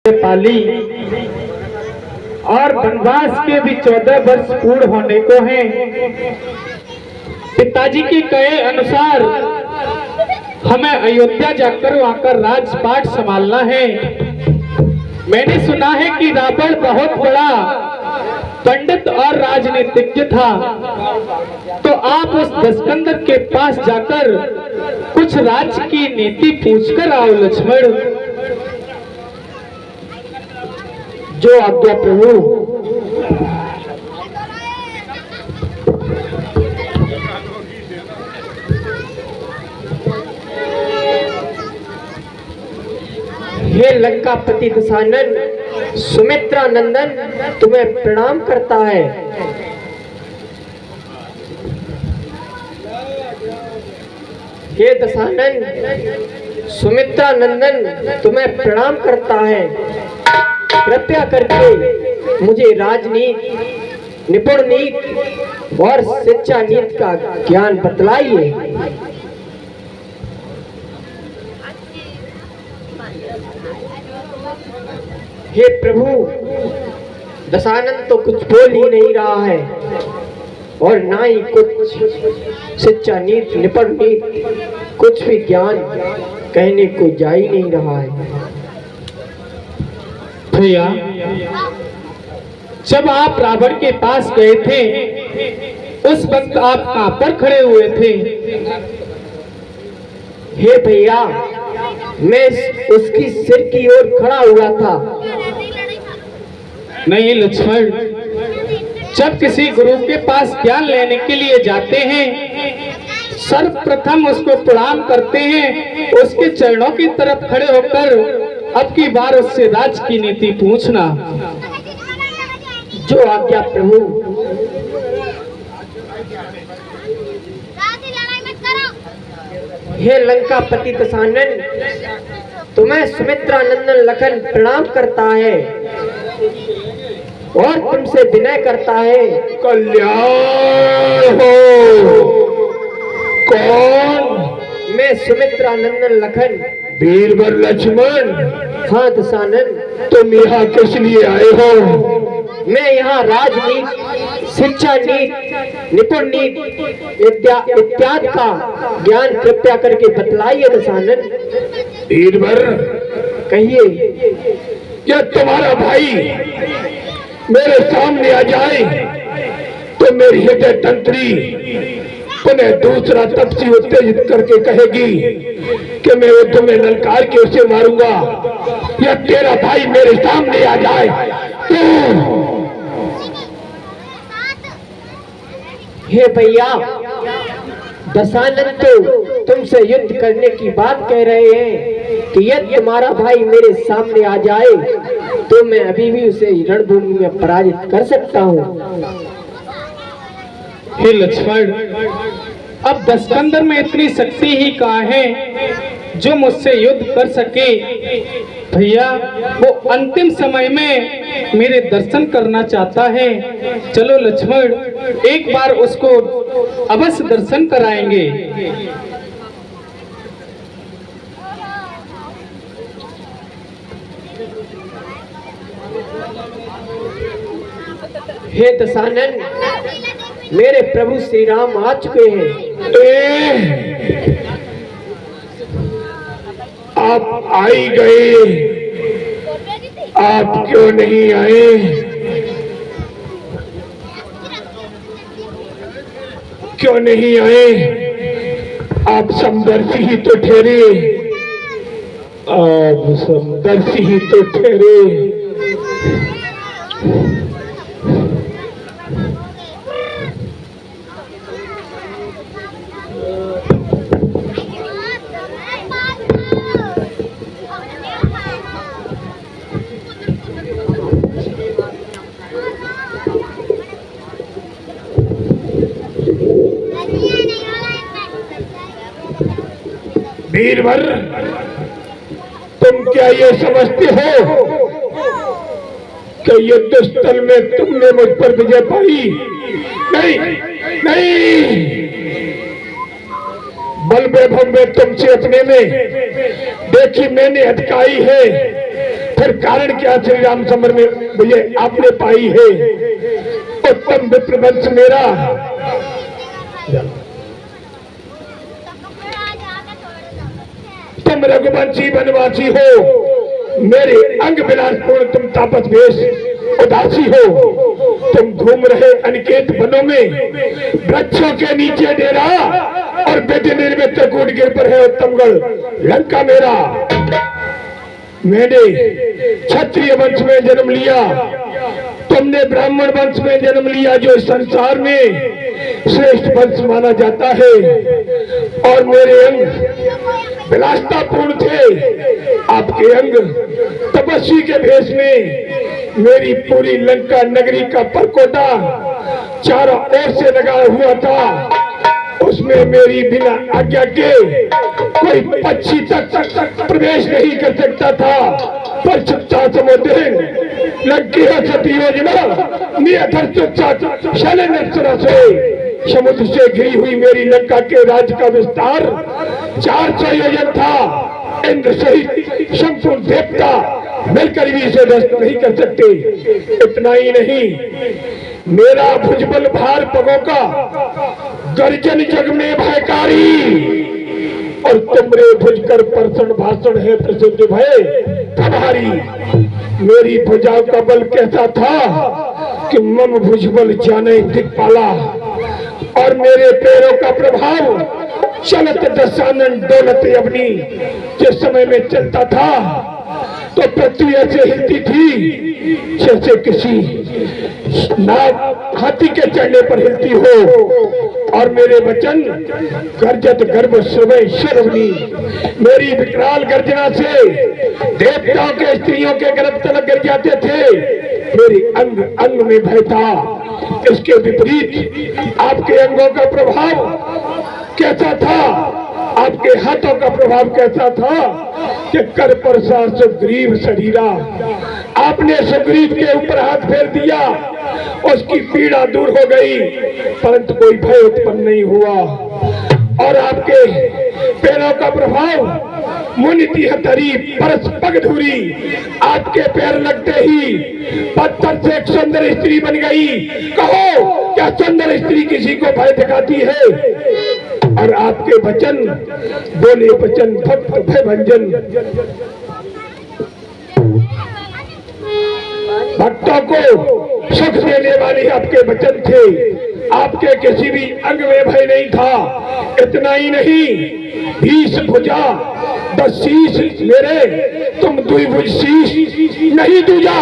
पाली और वनवास के भी 14 वर्ष पूर्ण होने को हैं। पिताजी के कहे अनुसार हमें अयोध्या जाकर वहां का राजपाट संभालना है। मैंने सुना है कि रावण बहुत बड़ा पंडित और राजनीतिज्ञ था, तो आप उस दशकंदर के पास जाकर कुछ राज्य की नीति पूछकर आओ लक्ष्मण। जो आज्ञा प्रभु। हे लंकापति दशानन, सुमित्रा नंदन तुम्हें प्रणाम करता है। हे दशानन, सुमित्रा नंदन तुम्हें प्रणाम करता है। कृपया करके मुझे राजनीति, निपुण नीति और शिक्षा नीति का ज्ञान बतलाइए। हे प्रभु, दशानन तो कुछ बोल ही नहीं रहा है और ना ही कुछ शिक्षा नीति, निपुण नीति, कुछ भी ज्ञान कहने को जा ही नहीं रहा है। भैया, जब आप रावण के पास गए थे उस वक्त आप कहां पर खड़े हुए थे? हे भैया, मैं उसकी सिर की ओर खड़ा हुआ था। नहीं लक्ष्मण, जब किसी गुरु के पास ज्ञान लेने के लिए जाते हैं सर्वप्रथम उसको प्रणाम करते हैं, उसके चरणों की तरफ खड़े होकर अब की बार उससे राज की नीति पूछना। जो आज्ञा प्रभु। हे लंकापति दशानन, तुम्हें सुमित्रा नंदन लखन प्रणाम करता है और तुमसे विनय करता है। कल्याण हो। कौन? मैं सुमित्रा नंदन लखन। वीरवर लक्ष्मण। हाँ दशानन। तुम यहाँ किस लिए आए हो? मैं यहाँ राजनीति, शिक्षा नीति, निपुण नीति इत्यादि का ज्ञान कृपया करके बतलाइए दशानन। वीरवर कहिए। क्या तुम्हारा भाई मेरे सामने आ जाए तो मेरी हृदय तंत्री पुनः दूसरा तपसी उत्तेजित करके कहेगी कि मैं युद्ध में ललकार के उसे मारूंगा, या तेरा भाई मेरे सामने आ जाए तो? हे भैया, दशानन तो तुमसे युद्ध करने की बात कह रहे हैं कि यदि तुम्हारा भाई मेरे सामने आ जाए तो मैं अभी भी उसे रणभूमि में पराजित कर सकता हूँ। हे लक्ष्मण, अब दशकंदर में इतनी शक्ति ही कहाँ है जो मुझसे युद्ध कर सके? भैया, वो अंतिम समय में मेरे दर्शन करना चाहता है। चलो लक्ष्मण, एक बार उसको अवश्य दर्शन कराएंगे। हे दशानन, मेरे प्रभु श्री राम आ चुके हैं। आप आ ही गए, आप क्यों नहीं आए? क्यों नहीं आए? आप समदर्शी ही तो ठहरे, आप समदर्शी ही तो ठहरे। वीरवर, तुम क्या ये समझते हो कि युद्ध स्थल में तुमने मुझ पर विजय पाई? नहीं नहीं, बल वैभव में तुमसे अपने में देखी मैंने हटकाई है, फिर कारण क्या श्री रामचंद्र में विजय आपने पाई है। उत्तम विप्रवंश मेरा तुम रघुवंशी वनवासी हो, मेरे अंग विलासपूर्ण तुम तापस वेश उदासी हो। तुम घूम रहे अनिकेत वनों में, वृक्षों के नीचे डेरा, और विधि निर्मित कूट गिर पर है उत्तमगढ़ लंका मेरा। मैंने क्षत्रिय वंश में जन्म लिया, तुमने ब्राह्मण वंश में जन्म लिया, जो संसार में श्रेष्ठ वंश माना जाता है। और मेरे अंग विलासतापूर्ण थे, आपके अंग तपस्वी के भेष में। मेरी पूरी लंका नगरी का परकोटा चारों ओर से लगा हुआ था, उसमें मेरी बिना आज्ञा के कोई पक्षी तक प्रवेश नहीं कर सकता था। पर छुट्टा समुद्र लंकी सती योजना से समुद्र से घिरी हुई मेरी लंका के राज्य का विस्तार 400 योजन था। इंद्र सहित संपूर्ण देवता मिलकर भी इसे नष्ट नहीं कर सकते। इतना ही नहीं, मेरा भुजबल भार पगों का गर्जन जग में भयकारी, और तुमरे भुजकर परसण भाषण है प्रसिद्ध भय तुम्हारी। मेरी भुजाओं का बल कैसा था कि मम भुजबल जाने दिक्पाला, और मेरे पैरों का प्रभाव चलत दशानन डोलत अवनी। जिस समय में चलता था तो पृथ्वी ऐसे हिलती थी जैसे किसी नाग हाथी के चढ़ने पर हिलती हो। और मेरे वचन गर्जत गर्भ सुबह शर्वनी, मेरी विकराल गर्जना से देवताओं के स्त्रियों के गर्भ तलक गिर जाते थे। मेरी अंग अंग में भय था। इसके विपरीत आपके अंगों का प्रभाव कैसा था, आपके हाथों का प्रभाव कैसा था कि कर पर सुग्रीव शरीरा। आपने सुग्रीव के ऊपर हाथ फेर दिया, उसकी पीड़ा दूर हो गई, परंतु कोई भय उत्पन्न नहीं हुआ। और आपके पैरों का प्रभाव मुनिति हतरी परस पग धुरी, आपके पैर लगते ही पत्थर से एक सुंदर स्त्री बन गई। कहो, क्या सुंदर स्त्री किसी को भय दिखाती है? और आपके वचन बोले वचन भक्त भय भंजन, भक्तों को सुख देने वाले आपके वचन थे। आपके किसी भी अंग में भय नहीं था। इतना ही नहीं, 20 भुजा 10 शीश मेरे, तुम द्विभुज शीश नहीं दूजा।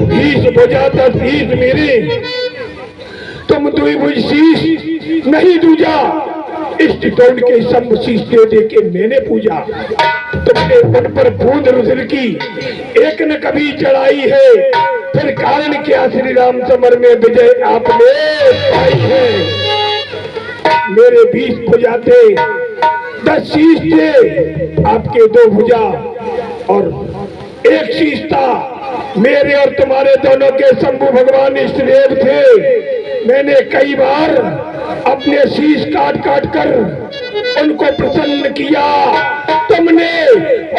20 भुजा 10 शीश मेरे, तुम द्विभुज शीश नहीं दूजा। इष्ट तोड़ के सब शीश दे दे के मैंने पूजा। तुमने उन पर बूंद रुधिर की एक न कभी चढ़ाई है, फिर कारण क्या श्री रामचंद्र में विजय आपने पाई है। मेरे 20 भुजा थे, 10 शीश थे, आपके 2 भुजा और 1 शीश था। मेरे और तुम्हारे दोनों के शंभु भगवान इष्टदेव थे। मैंने कई बार अपने शीश काट काट कर उनको प्रसन्न किया। तुमने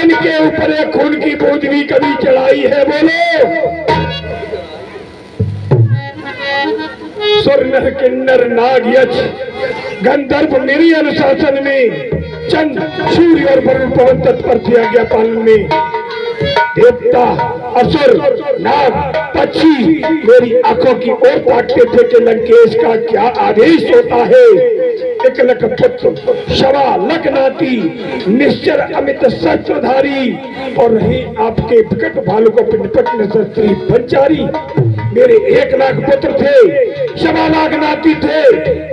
उनके ऊपर एक खून की बूंद भी कभी चढ़ाई है? बोलो। सुर नर किन्नर नाग यक्ष गंधर्व मेरी अनुशासन में, चंद सूर्य और वरुण पवन तत्पर थे आज्ञा पालन में। देवता असुर नाग पक्षी मेरी आंखों की ओर ताकते थे कि लंकेश का क्या आदेश होता है। एक लख पुत्र शवा लख नाती निश्चर अमित शस्त्रधारी, और रही आपके विकट भालू को पिंडपट में शस्त्री पंचारी। मेरे 1 लाख पुत्र थे, 1.25 लाख नाती थे,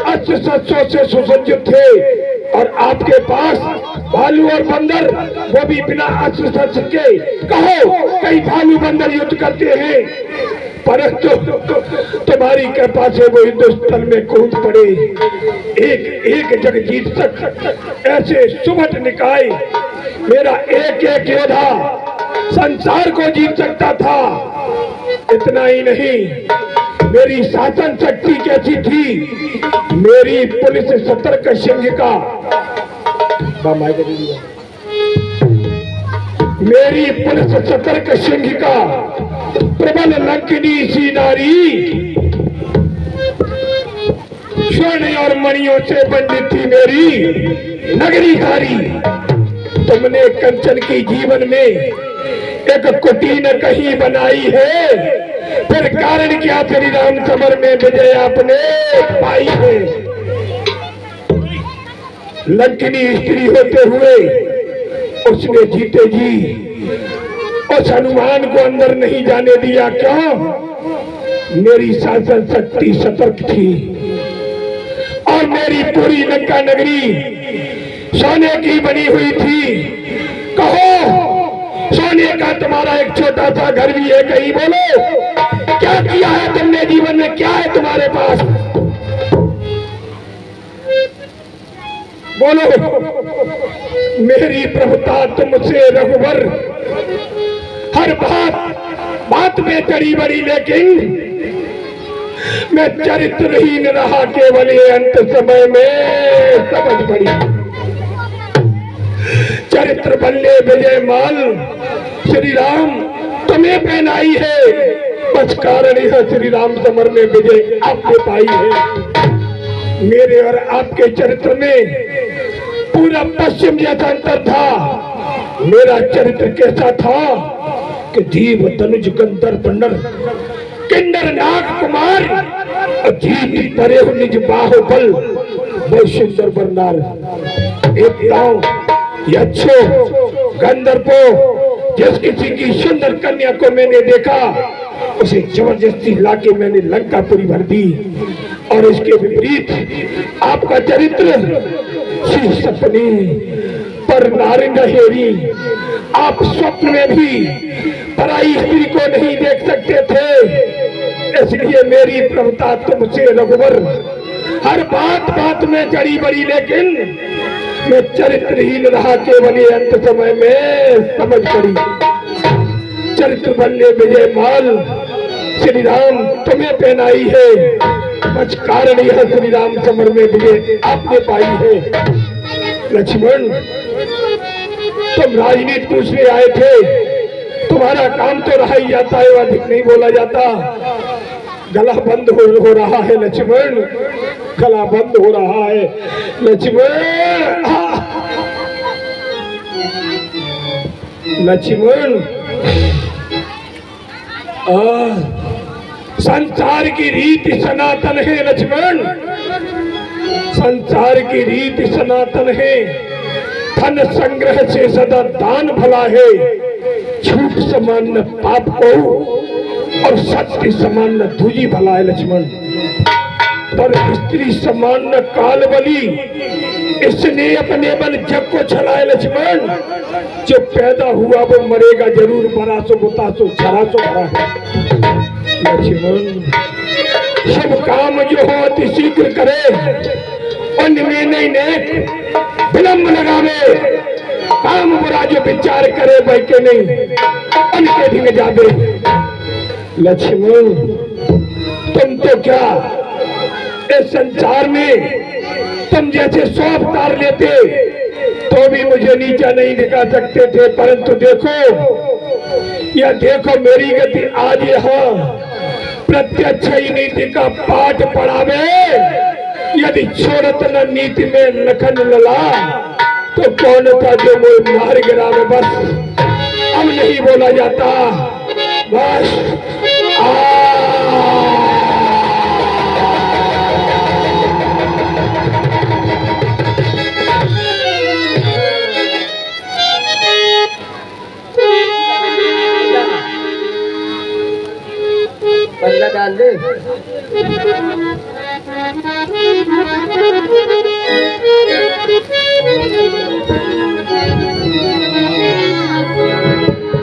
अस्त्र शस्त्रों से सुसज्जित थे। और आपके पास भालू और बंदर, वो भी बिना अस्त्र शस्त्र के। कहो, कई भालू बंदर युद्ध करते हैं, परंतु तुम्हारी कृपा से वो हिंदुस्तान में कूद पड़े। एक एक जग जीत तक ऐसे सुमट निकाय, मेरा एक एक योद्धा संसार को जीत सकता था। इतना ही नहीं, मेरी शासन शक्ति कैसी थी, मेरी पुलिस सतर्क सिंहिका, मेरी पुलिस सतर्क सिंहिका, प्रबल लंकिनी सी नारी, स्वर्ण और मणियों से बंधित थी मेरी नगरी सारी। तुमने कंचन की जीवन में एक कुटी न कहीं बनाई है, फिर कारण क्या श्री राम समर में विजय आपने पाई है। लंकिनी स्त्री होते हुए उसने जीते जी उस हनुमान को अंदर नहीं जाने दिया। क्यों? मेरी शासन शक्ति सतर्क थी और मेरी पूरी लंका नगरी सोने की बनी हुई थी। कहो, सोने का तुम्हारा एक छोटा सा घर भी है कहीं? बोलो, क्या किया है तुमने जीवन में? क्या है तुम्हारे पास? बोलो। मेरी प्रभुता तुमसे रघुवर हर बात में चढ़ी बड़ी, लेकिन मैं चरित्रहीन रहा केवल ये अंत समय में समझ पड़ी। चरित्र बल्ले विजय माल श्री राम तुम्हें पहनाई है, बस कारण यह श्री राम समर में विजय आपने पाई है। मेरे और आपके चरित्र में पूरा पश्चिम जैसा अंतर था। मेरा चरित्र कैसा था कि जीव तनुज गंधर्व नर किन्नर नाग कुमार अजीत परे निज बाहुबल वैश्वर बरनार। एक गांव यक्षो गंधर्वो जिस किसी की सुंदर कन्या को मैंने देखा, उसे जबरदस्ती लाके मैंने लंकापुरी भर दी। और इसके विपरीत आपका चरित्र सी सपने पर नारंग हेरी। आप स्वप्न में भी पराई स्त्री को नहीं देख सकते थे, इसलिए मेरी प्रभुता तुमसे रघुवर हर बात में चढ़ी बड़ी, लेकिन मैं चरित्रहीन रहा केवल ये अंत समय में समझ पड़ी। चरित्र बल्ले विजय माल श्री राम तुम्हें पहनाई है, बस कारण यह श्री राम समर में विजय आपने पाई है। लक्ष्मण, तुम राजनीति पूछने आए थे, तुम्हारा काम तो रहा ही जाता है, अधिक नहीं बोला जाता। गला बंद हो रहा है लक्ष्मण, गला बंद हो रहा है लक्ष्मण। लक्ष्मण, संसार की रीति सनातन है लक्ष्मण, संसार की रीति सनातन है। धन संग्रह से सदा दान भला है, झूठ समान न पाप को और सत्य समान न धूली भला है लक्ष्मण। पर स्त्री समान न काल बली, इसने अपने बल जग को छलाए लक्ष्मण। जो पैदा हुआ वो मरेगा जरूर, बरासो बुतासो छरासो भरा है लक्ष्मण। सब काम जो हो अति शीघ्र करे, उनमें नहीं नेक विलंब लगावे। काम बुरा जो विचार करे भाई के नहीं, उनके ढिंग जावे। लक्ष्मण, तुम तो क्या इस संसार में तुम जैसे 100 अवतार लेते तो भी मुझे नीचा नहीं दिखा सकते थे, परंतु देखो या देखो मेरी गति आज यहाँ प्रत्यक्ष ही नीति का पाठ पढ़ावे। यदि छोड़त न नीति में लखन लला, तो कौन था जो मुझे मार गिरा में। बस अब नहीं बोला जाता, बस बल्ला डाल दे।